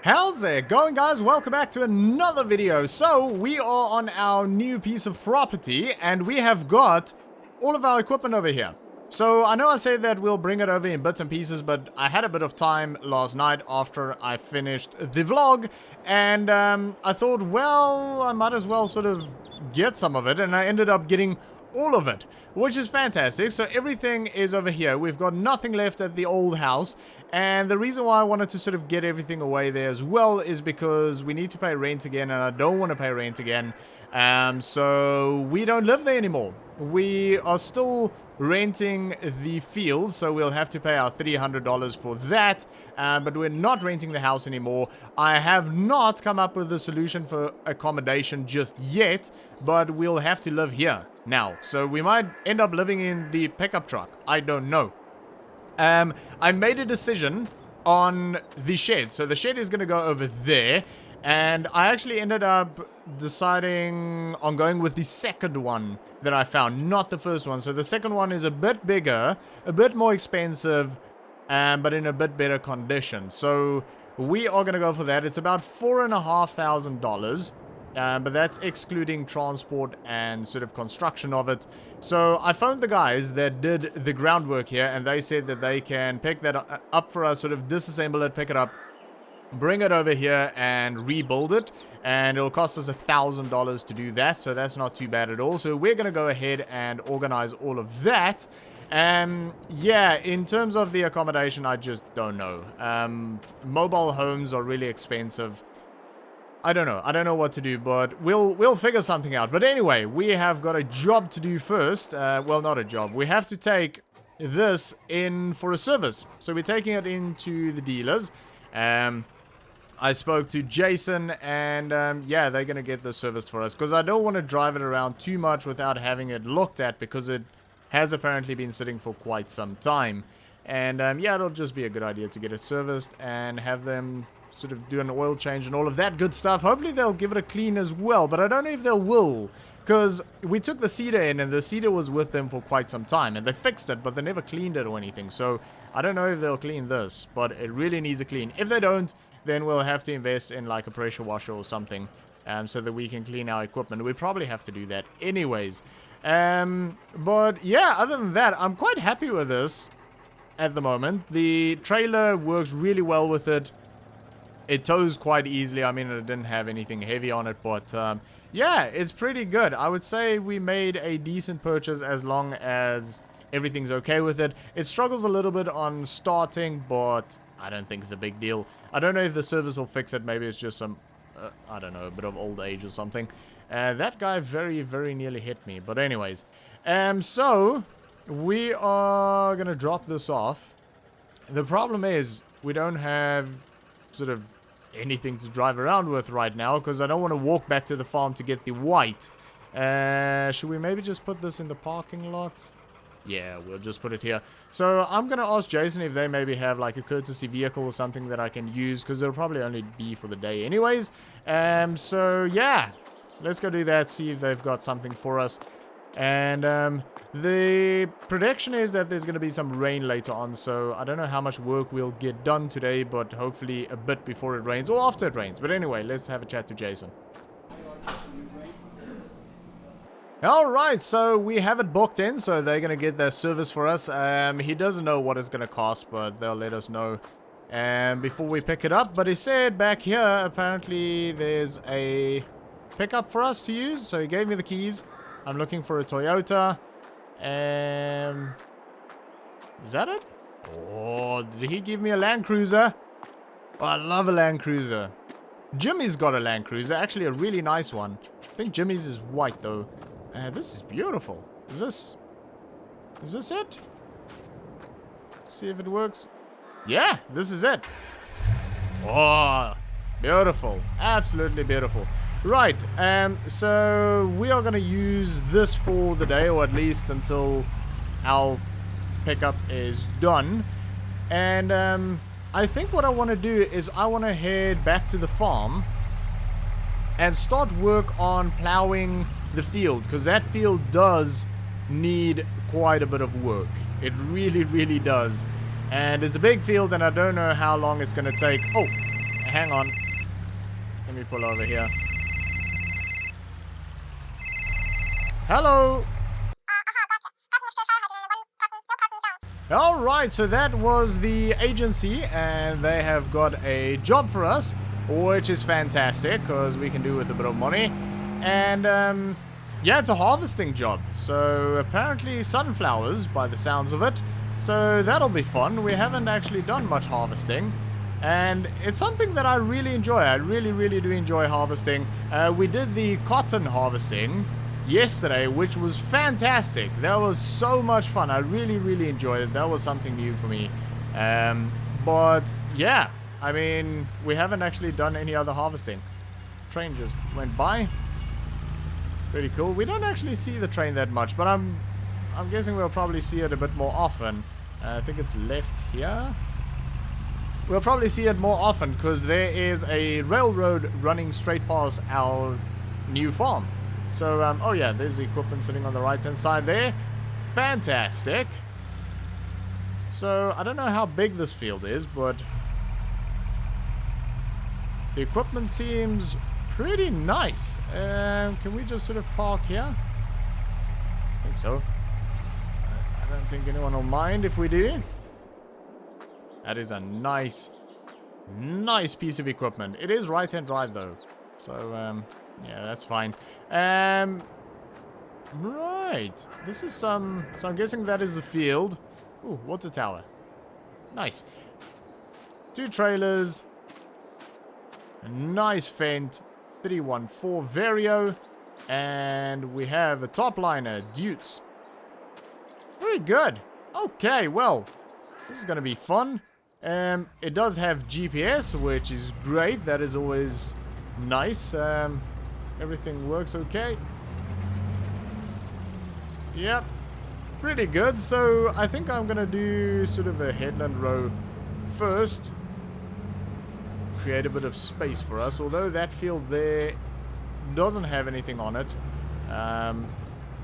How's it going, guys? Welcome back to another video. So we are on our new piece of property and we have got all of our equipment over here. So I know I said that we'll bring it over in bits and pieces, but I had a bit of time last night after I finished the vlog, and I thought, well, I might as well sort of get some of it, and I ended up getting all of it, which is fantastic. So everything is over here. We've got nothing left at the old house, and the reason why I wanted to sort of get everything away there as well is because we need to pay rent again, and I don't want to pay rent again. So we don't live there anymore. We are still renting the field, so we'll have to pay our $300 for that, but we're not renting the house anymore. I have not come up with a solution for accommodation just yet, but we'll have to live here now. So we might end up living in the pickup truck. I don't know. I made a decision on the shed. So the shed is going to go over there. And I actually ended up deciding on going with the second one that I found, not the first one. So the second one is a bit bigger, a bit more expensive, but in a bit better condition. So we are going to go for that. It's about $4,500. But that's excluding transport and sort of construction of it. So I phoned the guys that did the groundwork here, and they said that they can pick that up for us, sort of disassemble it, pick it up, bring it over here and rebuild it, and it'll cost us $1,000 to do that, so that's not too bad at all. So we're going to go ahead and organize all of that. Yeah, in terms of the accommodation, I just don't know. Mobile homes are really expensive. I don't know what to do, but we'll figure something out. But anyway, we have got a job to do first. Well, not a job. We have to take this in for a service. So we're taking it into the dealers. I spoke to Jason, and yeah, they're going to get the service for us, because I don't want to drive it around too much without having it looked at, because it has apparently been sitting for quite some time. And yeah, it'll just be a good idea to get it serviced and have them sort of do an oil change and all of that good stuff. Hopefully they'll give it a clean as well, but I don't know if they will, because we took the cedar in and the cedar was with them for quite some time, and they fixed it, but they never cleaned it or anything. So I don't know if they'll clean this, but it really needs a clean. If they don't, then we'll have to invest in like a pressure washer or something, so that we can clean our equipment. We probably have to do that anyways. But yeah, other than that, I'm quite happy with this at the moment. The trailer works really well with it. It tows quite easily. I mean, it didn't have anything heavy on it, but yeah, it's pretty good. I would say we made a decent purchase as long as everything's okay with it. It struggles a little bit on starting, but I don't think it's a big deal. I don't know if the service will fix it. Maybe it's just some, I don't know, a bit of old age or something. That guy very, very nearly hit me. But anyways, so we are going to drop this off. The problem is we don't have sort of anything to drive around with right now, because I don't want to walk back to the farm to get the white. Should we maybe just put this in the parking lot? Yeah, we'll just put it here. So I'm going to ask Jason if they maybe have like a courtesy vehicle or something that I can use, because it'll probably only be for the day anyways. So yeah, let's go do that, see if they've got something for us. And the prediction is that there's going to be some rain later on, so I don't know how much work we'll get done today, but hopefully a bit before it rains or after it rains. But anyway, let's have a chat to Jason. Alright, so we have it booked in, so they're going to get their service for us. He doesn't know what it's going to cost, but they'll let us know before we pick it up. But he said back here, apparently there's a pickup for us to use, so he gave me the keys. I'm looking for a Toyota. Is that it? Oh, did he give me a Land Cruiser? Oh, I love a Land Cruiser. Jimmy's got a Land Cruiser, actually a really nice one. I think Jimmy's is white though. This is beautiful. Is this it? Let's see if it works. Yeah, this is it. Oh, beautiful. Absolutely beautiful. Right, so we are going to use this for the day, or at least until our pickup is done. And I think what I want to do is I want to head back to the farm and start work on plowing the field, because that field does need quite a bit of work. It really, really does. And it's a big field, and I don't know how long it's going to take. Oh, hang on. Let me pull over here. Hello! Alright, so that was the agency, and they have got a job for us, which is fantastic, because we can do with a bit of money. And, yeah, it's a harvesting job. So, apparently sunflowers, by the sounds of it. So, that'll be fun. We haven't actually done much harvesting. And it's something that I really enjoy. I really, really do enjoy harvesting. We did the cotton harvesting yesterday, which was fantastic. That was so much fun. I really, really enjoyed it. That was something new for me. But, yeah. I mean, we haven't actually done any other harvesting. Train just went by. Pretty cool. We don't actually see the train that much, but I'm guessing we'll probably see it a bit more often. I think it's left here. We'll probably see it more often because there is a railroad running straight past our new farm. So, oh yeah, there's the equipment sitting on the right-hand side there. Fantastic. So, I don't know how big this field is, but the equipment seems pretty nice. Can we just sort of park here? I think so. I don't think anyone will mind if we do. That is a nice piece of equipment. It is right-hand drive though. So, yeah, that's fine. Right. This is some... So I'm guessing that is the field. Ooh, water tower. Nice. 2 trailers. A nice Fendt 314 Vario. And we have a top liner, Dutes. Very good. Okay, well, this is going to be fun. It does have GPS, which is great. That is always nice. Everything works okay. Yep. Pretty good. So I think I'm going to do sort of a headland row first. Create a bit of space for us. Although that field there doesn't have anything on it.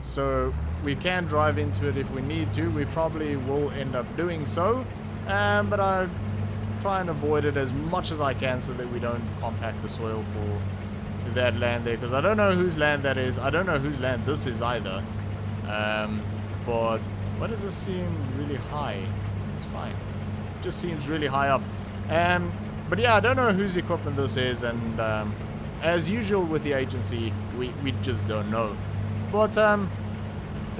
So we can drive into it if we need to. We probably will end up doing so. But I try and avoid it as much as I can so that we don't compact the soil for that land there. Because I don't know whose land that is. I don't know whose land this is either. But why does this seem really high? It's fine. It just seems really high up. But yeah, I don't know whose equipment this is. And as usual with the agency, we just don't know. But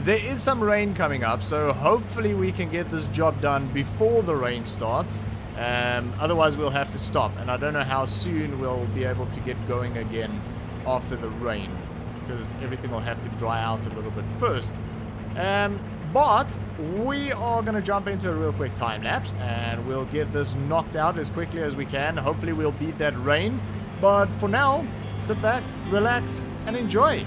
there is some rain coming up, so hopefully we can get this job done before the rain starts. Otherwise we'll have to stop, and I don't know how soon we'll be able to get going again after the rain, because everything will have to dry out a little bit first. But we are going to jump into a real quick time lapse, and we'll get this knocked out as quickly as we can. Hopefully we'll beat that rain, but for now, sit back, relax, and enjoy.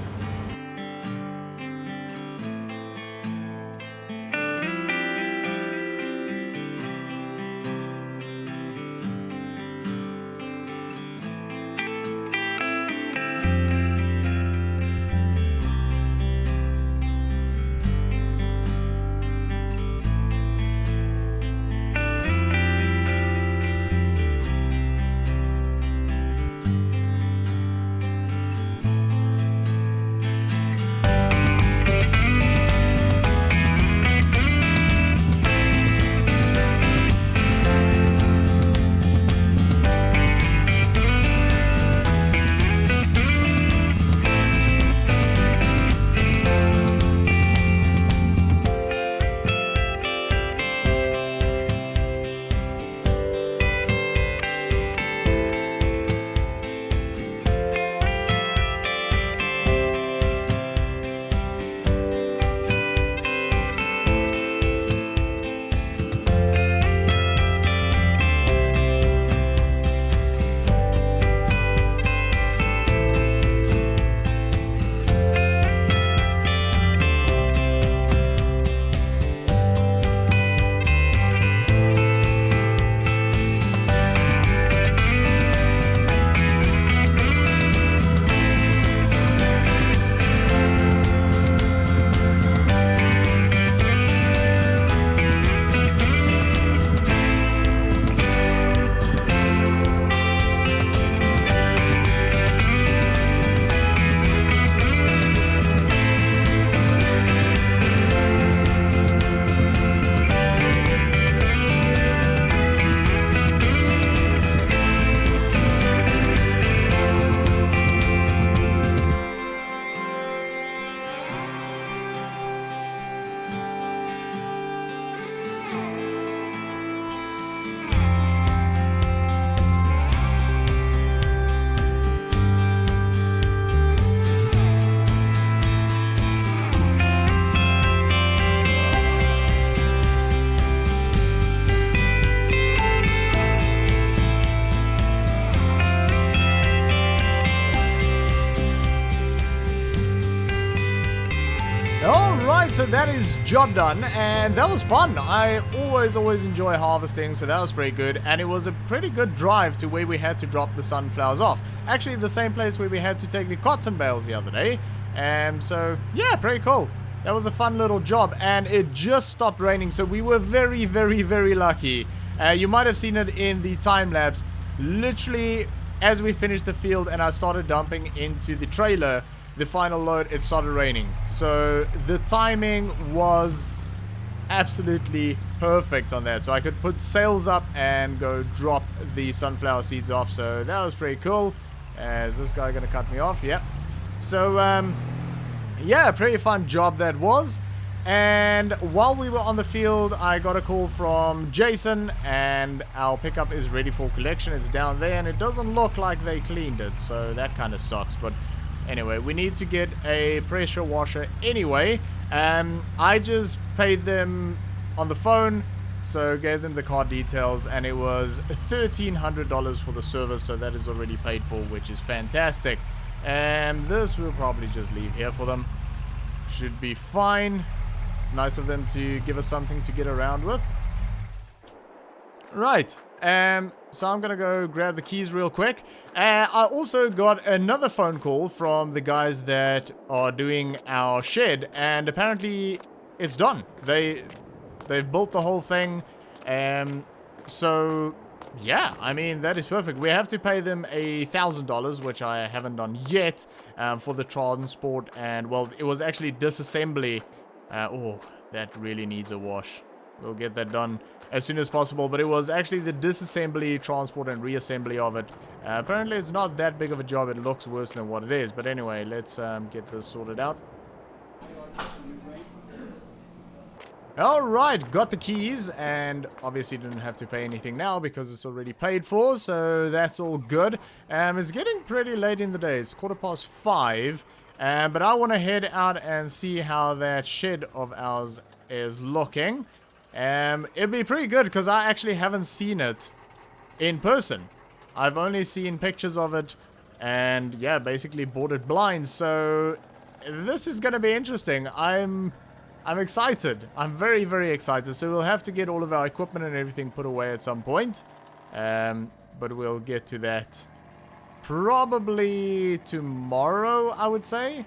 Alright, so that is job done, and that was fun. I always enjoy harvesting, so that was pretty good. And it was a pretty good drive to where we had to drop the sunflowers off. Actually, the same place where we had to take the cotton bales the other day. So, yeah, pretty cool. That was a fun little job, and it just stopped raining, so we were very lucky. You might have seen it in the time lapse. Literally, as we finished the field and I started dumping into the trailer, the final load, it started raining. So the timing was absolutely perfect on that. So I could put sails up and go drop the sunflower seeds off. So that was pretty cool. Is this guy going to cut me off? Yep. So, yeah, pretty fun job that was. And while we were on the field, I got a call from Jason, and our pickup is ready for collection. It's down there, and it doesn't look like they cleaned it, so that kind of sucks. But anyway, we need to get a pressure washer anyway. I just paid them on the phone, so gave them the card details, and it was $1,300 for the service, so that is already paid for, which is fantastic. And this we'll probably just leave here for them. Should be fine. Nice of them to give us something to get around with. Right. So I'm gonna go grab the keys real quick. I also got another phone call from the guys that are doing our shed, and apparently it's done. They've built the whole thing. So yeah, I mean, that is perfect. We have to pay them $1,000, which I haven't done yet, for the transport. And well, it was actually disassembly. Oh, that really needs a wash. We'll get that done as soon as possible. But it was actually the disassembly, transport, and reassembly of it. Apparently, it's not that big of a job. It looks worse than what it is. But anyway, let's get this sorted out. Alright, got the keys, and obviously didn't have to pay anything now because it's already paid for, so that's all good. It's getting pretty late in the day. It's 5:15. But I want to head out and see how that shed of ours is looking. It'd be pretty good because I actually haven't seen it in person. I've only seen pictures of it and, yeah, basically bought it blind. So this is going to be interesting. I'm excited. I'm very excited. So we'll have to get all of our equipment and everything put away at some point. But we'll get to that probably tomorrow, I would say.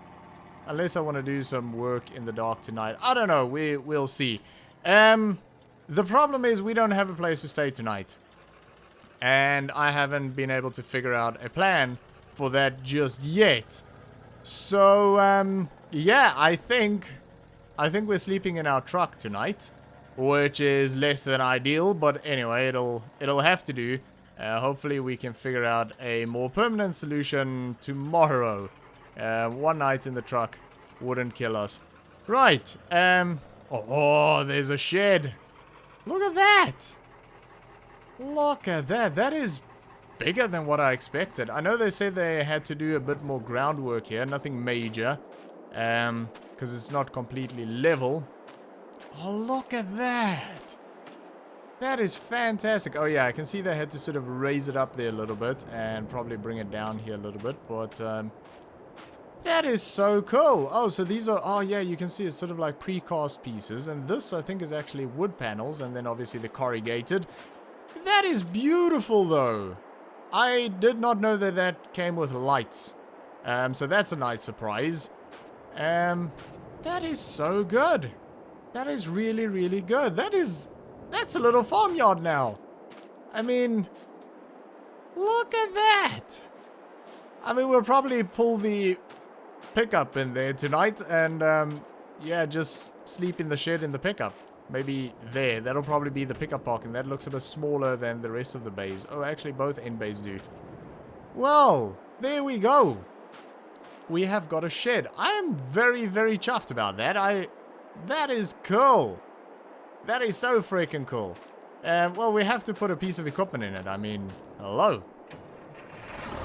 Unless I want to do some work in the dark tonight. I don't know. We'll see. The problem is we don't have a place to stay tonight. And I haven't been able to figure out a plan for that just yet. So, yeah, I think we're sleeping in our truck tonight, which is less than ideal, but anyway, it'll have to do. Hopefully we can figure out a more permanent solution tomorrow. One night in the truck wouldn't kill us. Right. Oh, there's a shed. Look at that. Look at that. That is bigger than what I expected. I know they said they had to do a bit more groundwork here. Nothing major. Because it's not completely level. Oh, look at that. That is fantastic. Oh, yeah, I can see they had to sort of raise it up there a little bit and probably bring it down here a little bit. But that is so cool. Oh, so these are... Oh, yeah, you can see it's sort of like precast pieces. And this, I think, is actually wood panels. And then, obviously, the corrugated. That is beautiful, though. I did not know that that came with lights. So that's a nice surprise. That is so good. That is really good. That's a little farmyard now. I mean, look at that. I mean, we'll probably pull the pickup in there tonight and, yeah, just sleep in the shed in the pickup. Maybe there. That'll probably be the pickup park, and that looks a bit smaller than the rest of the bays. Oh, actually, both end bays do. Well, there we go. We have got a shed. I am very chuffed about that. That is cool. That is so freaking cool. Well, we have to put a piece of equipment in it. I mean, hello.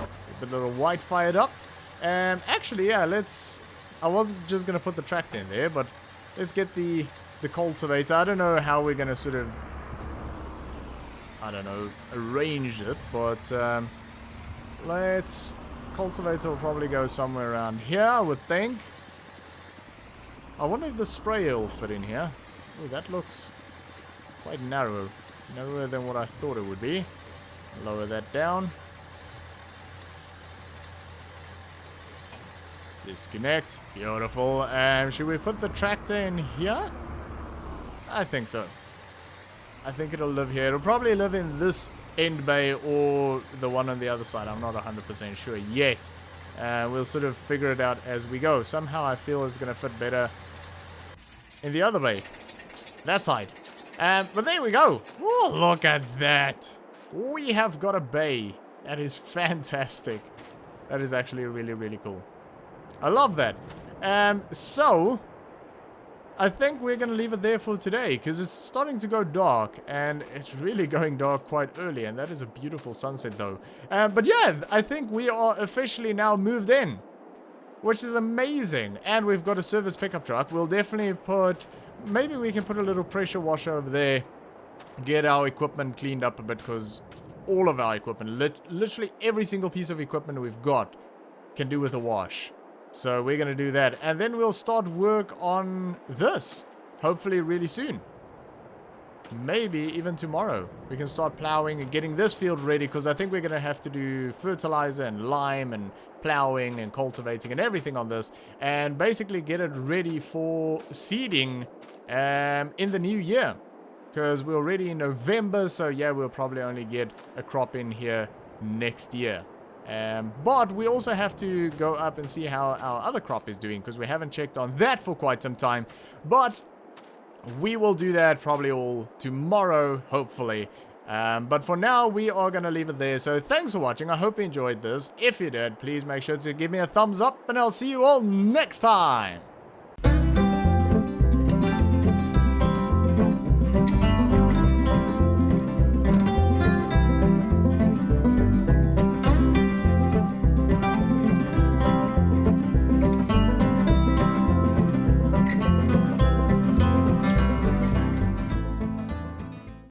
Get the little white fired up. Actually, yeah, I was just going to put the tractor in there, but let's get the cultivator. I don't know how we're going to sort of, I don't know, arrange it, but cultivator will probably go somewhere around here, I would think. I wonder if the sprayer will fit in here. Oh, that looks quite narrow. Narrower than what I thought it would be. Lower that down. Disconnect. Beautiful. Should we put the tractor in here? I think so. I think it'll live here. It'll probably live in this end bay or the one on the other side. I'm not 100% sure yet. We'll sort of figure it out as we go. Somehow I feel it's going to fit better in the other bay. That side. But there we go. Oh, look at that. We have got a bay. That is fantastic. That is actually really, really cool. I love that. So, I think we're going to leave it there for today, because it's starting to go dark, and it's really going dark quite early, and that is a beautiful sunset though. But yeah, I think we are officially now moved in, which is amazing. And we've got a service pickup truck. We'll definitely put, maybe we can put a little pressure washer over there, get our equipment cleaned up a bit, because all of our equipment, literally every single piece of equipment we've got can do with a wash. So we're going to do that. And then we'll start work on this. Hopefully really soon. Maybe even tomorrow. We can start plowing and getting this field ready. Because I think we're going to have to do fertilizer and lime and plowing and cultivating and everything on this. And basically get it ready for seeding in the new year. Because we're already in November. So yeah, we'll probably only get a crop in here next year. But we also have to go up and see how our other crop is doing, because we haven't checked on that for quite some time. But we will do that probably all tomorrow, hopefully. But for now, we are going to leave it there. So thanks for watching. I hope you enjoyed this. If you did, please make sure to give me a thumbs up, and I'll see you all next time.